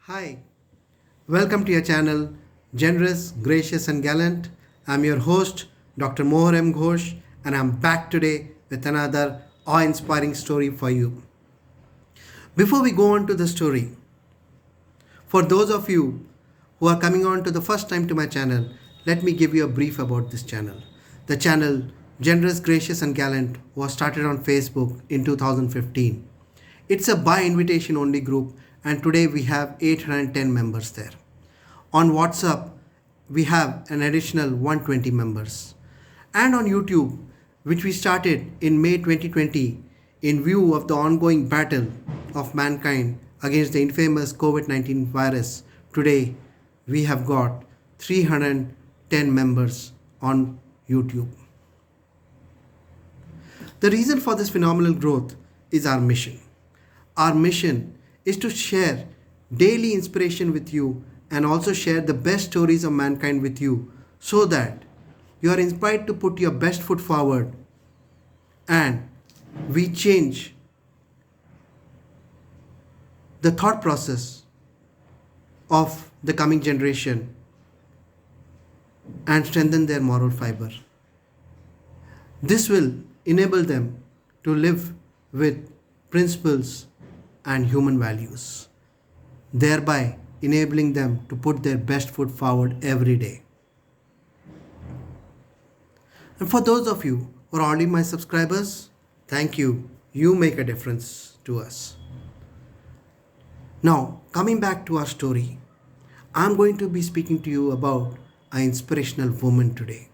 Hi, welcome to your channel, Generous, Gracious, and Gallant. I'm your host, Dr. Maharani Ghosh, and I'm back today with another awe inspiring story for you. Before we go on to the story, for those of you who are coming on to the first time to my channel, let me give you a brief about this channel. The channel, Generous, Gracious, and Gallant, was started on Facebook in 2015. It's a by invitation only group, and today we have 810 members there. On WhatsApp, we have an additional 120 members. And on YouTube, which we started in May 2020 in view of the ongoing battle of mankind against the infamous COVID 19 virus, today we have got 310 members on YouTube. The reason for this phenomenal growth is our mission. Our mission is to share daily inspiration with you and also share the best stories of mankind with you so that you are inspired to put your best foot forward and we change the thought process of the coming generation and strengthen their moral fiber. This will enable them to live with principles and human values, thereby enabling them to put their best foot forward every day. And for those of you who are already my subscribers, thank you. You make a difference to us. Now, coming back to our story, I'm going to be speaking to you about an inspirational woman today,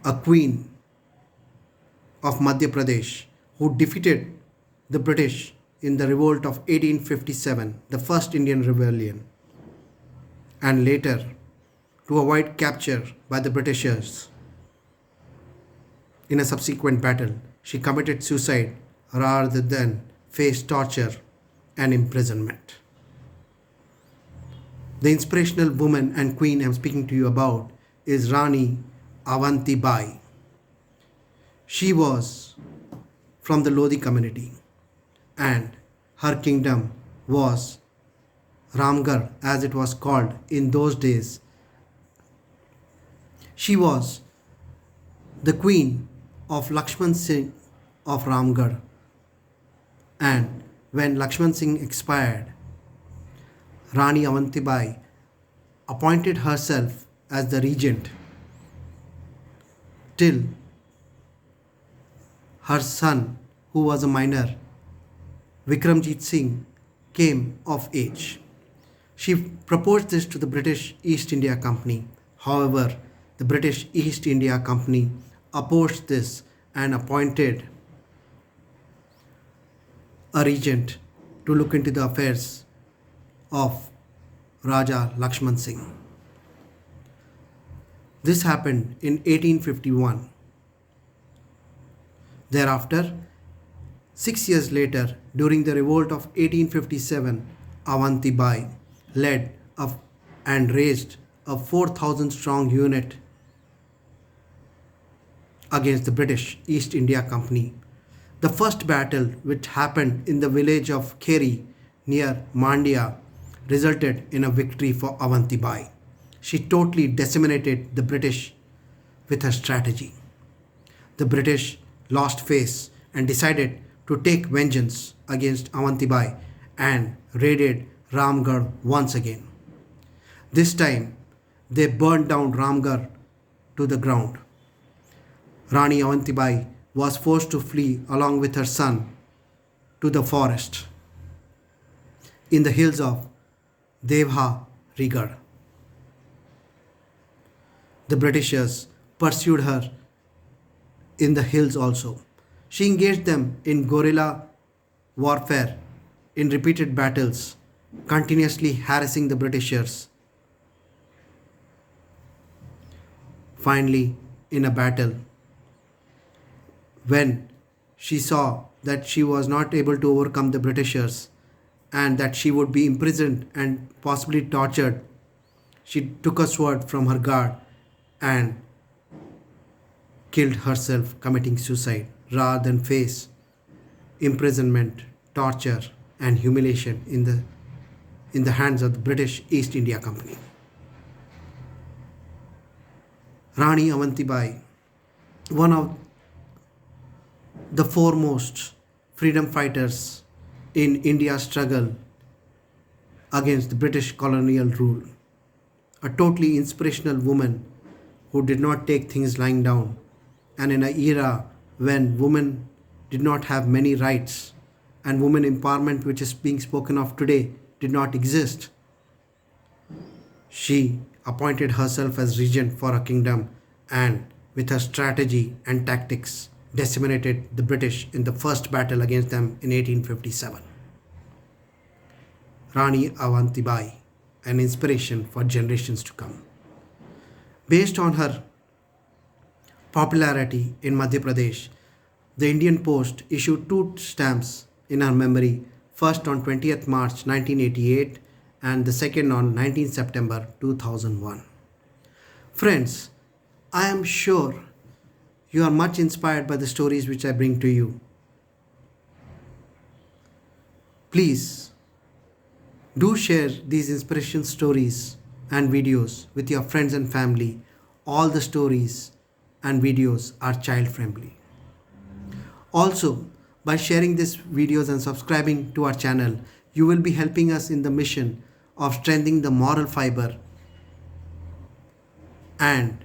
a queen of Madhya Pradesh who defeated the British in the revolt of 1857, the first Indian rebellion, and later, to avoid capture by the Britishers in a subsequent battle, she committed suicide rather than face torture and imprisonment. The inspirational woman and queen I'm speaking to you about is Rani Avantibai. She was from the Lodhi community, and her kingdom was Ramgarh, as it was called in those days. She was the queen of Lakshman Singh of Ramgarh, and when Lakshman Singh expired, Rani Avantibai appointed herself as the regent till her son, who was a minor, Vikramjeet Singh, came of age. She proposed this to the British East India Company. However, the British East India Company opposed this and appointed a regent to look into the affairs of Raja Lakshman Singh. This happened in 1851. Thereafter, 6 years later, during the revolt of 1857, Avanti Bai led and raised a 4,000 strong unit against the British East India Company. The first battle, which happened in the village of Kheri near Mandya, resulted in a victory for Avanti Bai. She totally decimated the British with her strategy. The British lost face and decided to take vengeance against Avanti Bai and raided Ramgarh once again. This time, they burned down Ramgarh to the ground. Rani Avanti Bai was forced to flee along with her son to the forest in the hills of Devha Rigar. The Britishers pursued her in the hills also. She engaged them in guerrilla warfare in repeated battles, continuously harassing the Britishers. Finally, in a battle, when she saw that she was not able to overcome the Britishers and that she would be imprisoned and possibly tortured, she took a sword from her guard and killed herself, committing suicide rather than face imprisonment, torture, and humiliation in the in the hands of the British East India Company. Rani Avantibai, one of the foremost freedom fighters in India's struggle against the British colonial rule, a totally inspirational woman who did not take things lying down, and in an era when women did not have many rights and women empowerment, which is being spoken of today, did not exist. She appointed herself as regent for a kingdom and, with her strategy and tactics, decimated the British in the first battle against them in 1857. Rani Avantibai, an inspiration for generations to come. Based on her popularity in Madhya Pradesh, the Indian Post issued two stamps in her memory, first on 20th March 1988 and the second on 19th September 2001. Friends, I am sure you are much inspired by the stories which I bring to you. Please do share these inspiration stories and videos with your friends and family. All the stories and videos are child friendly. Also, by sharing these videos and subscribing to our channel, you will be helping us in the mission of strengthening the moral fiber and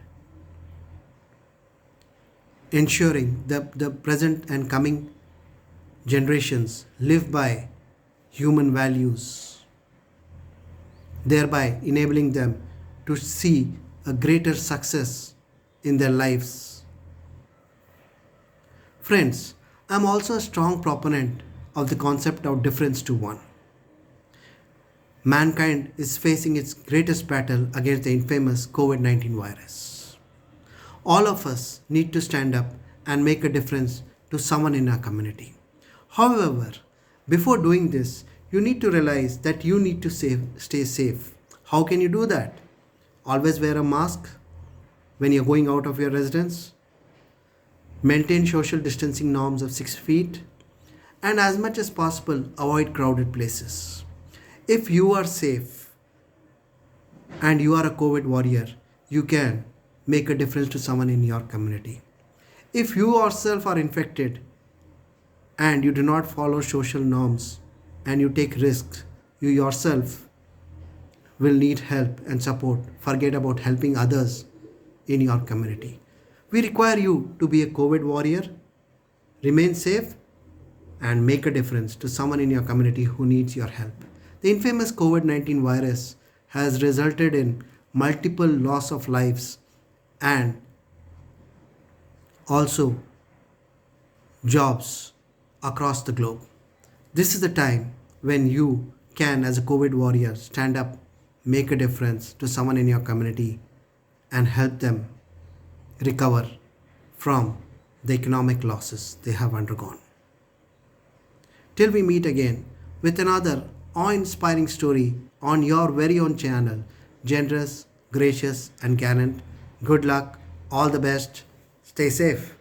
ensuring that the present and coming generations live by human values, thereby enabling them to see a greater success in their lives. Friends, I am also a strong proponent of the concept of difference to one. Mankind is facing its greatest battle against the infamous COVID-19 virus. All of us need to stand up and make a difference to someone in our community. However, before doing this, you need to realize that you need to stay safe. How can you do that? Always wear a mask when you're going out of your residence. Maintain social distancing norms of 6 feet. And as much as possible, avoid crowded places. If you are safe and you are a COVID warrior, you can make a difference to someone in your community. If you yourself are infected and you do not follow social norms and you take risks, you yourself will need help and support. Forget about helping others in your community. We require you to be a COVID warrior, remain safe, and make a difference to someone in your community who needs your help. The infamous COVID-19 virus has resulted in multiple loss of lives and also jobs across the globe. This is the time when you can, as a COVID warrior, stand up, make a difference to someone in your community and help them recover from the economic losses they have undergone. Till we meet again with another awe-inspiring story on your very own channel, generous, gracious and gallant. Good luck, all the best, stay safe.